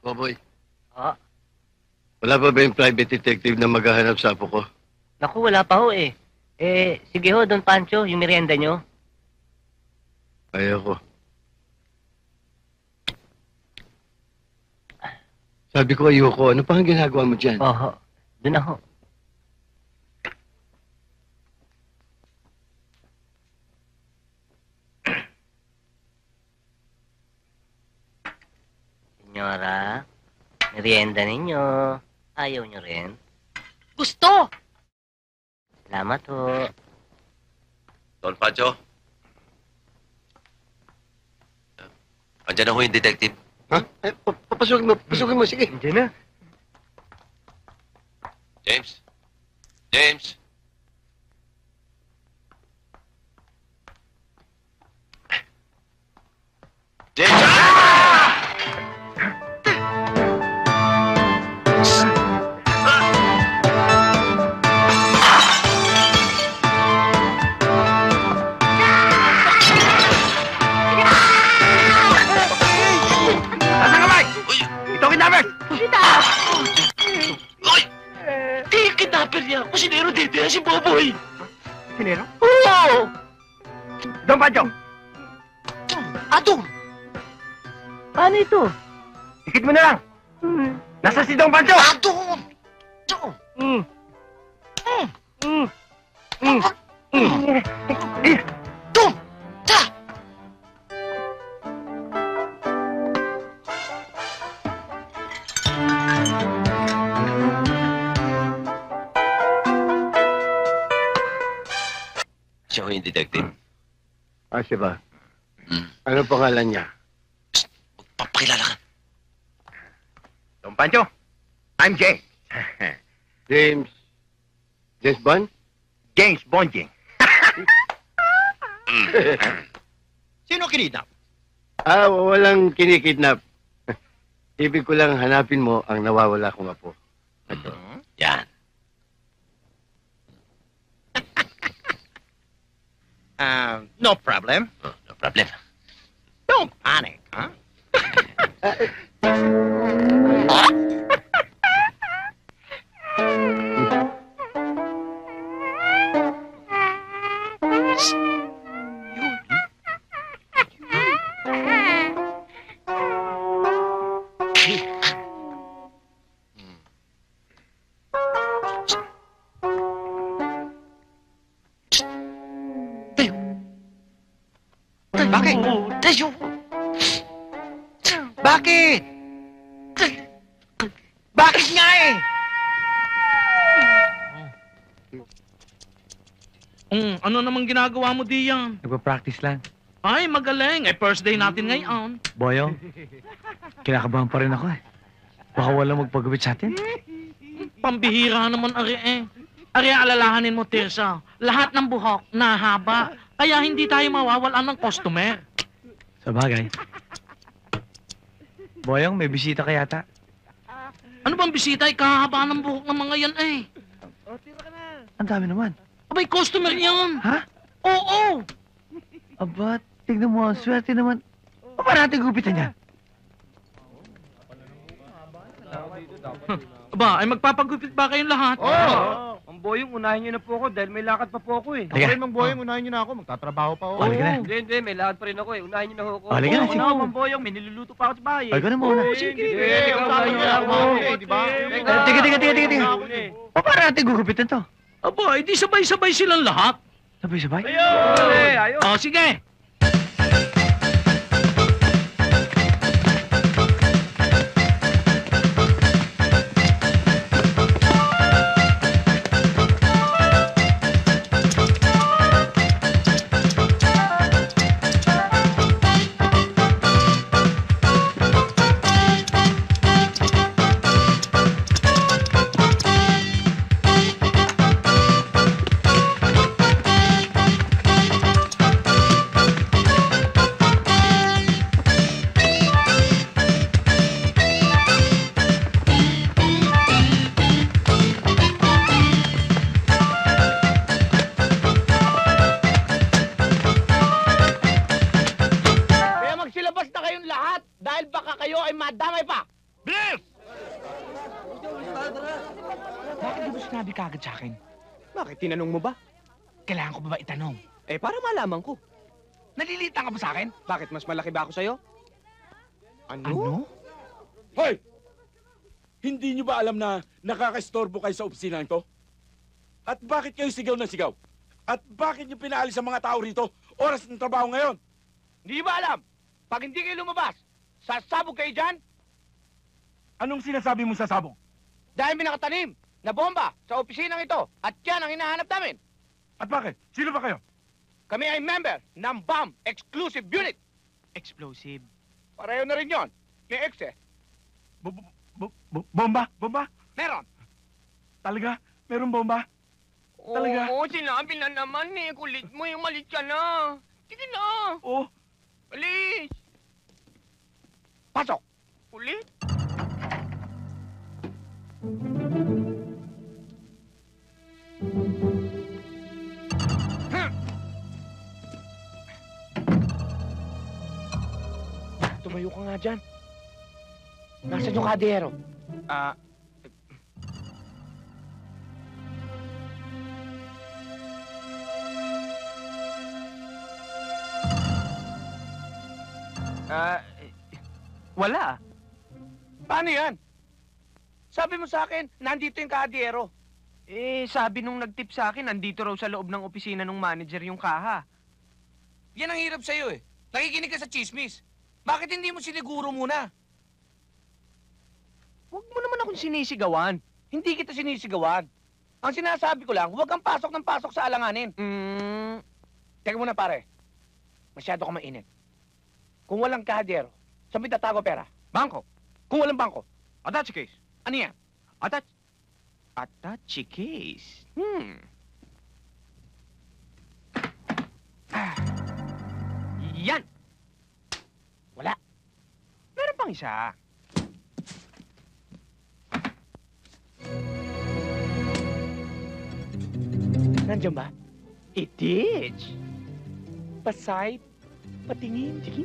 Boboy, Ah, wala pa ba yung private detective na maghahanap sa apo ko? naku, wala pa ho eh. Sige ho, Don Pancho, yung merienda nyo. Ayoko. Sabi ko ayoko. Ano pa ang ginagawa mo dyan? Oho, doon na ho. Senyora, merienda ninyo. Ayaw nyo rin? Gusto! Salamat ho. Don Pancho? Andiyan na ho yung detective. Ha? Pasukin mo. Sige. Diyan na. James? James? James! Nasaan ka, Mike? Uy! Ito ang kidnapper! Uy! Di yung kidnapper niya. Kusinero dito yan si Boboy. Sinero? Oo! Don Pancho! Adong! Paano ito? Ikit mo na lang! Nasa si Don Pancho! Adong! Adong! Mm. Mm. Mm. Dong! Ta! Siya ho yung detective. Ah, siya ba? Hmm. Ano pangalan niya? Papakilala ka. Don Pancho! I'm James. James. James Bond? James Bonjing. Sino kinidnap? Ah, walang kinikidnap. Ibig ko lang hanapin mo ang nawawala kong apo. Ito. Yan. No problem. Oh, no problem. Don't panic, huh? Bakit? Tayo! Bakit? Bakit nga eh? Ano namang ginagawa mo diyan? Nagpa-practice lang. Ay, magaling. First day natin ngayon. Boyong, kinakabahan pa rin ako eh. Baka walang magpagupit sa atin. Pambihira naman, Ari eh. Ari, alalahanin mo, Tirsa. Lahat ng buhok, nahaba. Kaya hindi tayo mawawalan ng customer. Sa bagay. Boyong, may bisita ka yata. Ano bang bisita? Ikahaba ng buhok ng mga yan eh. Ang dami naman. Abay, customer yan. Ha? Oo. Aba, tignan mo, ang swerte naman. O ba natin gupitan niya? Aba, ay magpapagupit ba kayong lahat? Oo! Ang Boyong, unahin niyo na po ako dahil may lakad pa po ako eh. Halika. Ako rin, Mang Boyong, unahin niyo na ako. Magtatrabaho pa ako. Halika na. Hindi, may lakad pa rin ako eh. Unahin niyo na ako. Halika na, Oo, sige. ako, Mang Boyong, may niluluto pa ako sa bahay eh. Halika na muna. Sige, unahin niyo na ako. Di ba? Tiga. O ba natin gugupitan to? Aba, hindi sabay-sabay silang lahat. Sabay-sabay? Ayun! O, sige. Bilis! Bakit di mo sinabi kagad sa akin? Bakit? Tinanong mo ba? Kailangan ko ba ba itanong? Eh, para malaman ko. Nalilitan ka ba sa akin? Bakit? Mas malaki ba ako sa'yo? Ano? Hoy! Hindi nyo ba alam na nakakastorbo kayo sa opisina nito? At bakit kayo sigaw ng sigaw? At bakit nyo pinaalis ang mga tao rito? Oras ng trabaho ngayon! Hindi ba alam? Pag hindi kayo lumabas, sasabog kayo dyan Anong sinasabi mo sa sabong? dahil may nakatanim na bomba sa opisinang ito at yan ang hinahanap namin. At bakit? Sino ba kayo? Kami ay member ng BAM Exclusive Unit. Explosive. Pareho na rin yon. May X eh. Bomba? Bomba? Meron. Talaga? Meron bomba? Talaga? Oo, sinabi na naman eh. Kulit mo yung malit ka na. Sige na. Oo. Alis. Pasok. Ulit. Tumayo ka nga dyan. Nasaan yung kadero? Wala. Paano yan? Sabi mo sa akin, nandito yung kadero. Eh, sabi nung nagtip sa akin, nandito raw sa loob ng opisina ng manager yung kaha. Yan ang hirap sa'yo eh. Nakikinig ka sa chismis. Bakit hindi mo siniguro muna? Huwag mo naman akong sinisigawan. Hindi kita sinisigawan. Ang sinasabi ko lang, huwag kang pasok ng pasok sa alanganin. Teka muna pare. Masyado ka mainit. Kung walang kadero, saan mo itatago pera? Bangko. Kung walang bangko, Attache case. ano yan? Attache case. Yan! Wala. Meron pang isa. Nandiyan ba? Itich. Pasay. Patingin. Sige.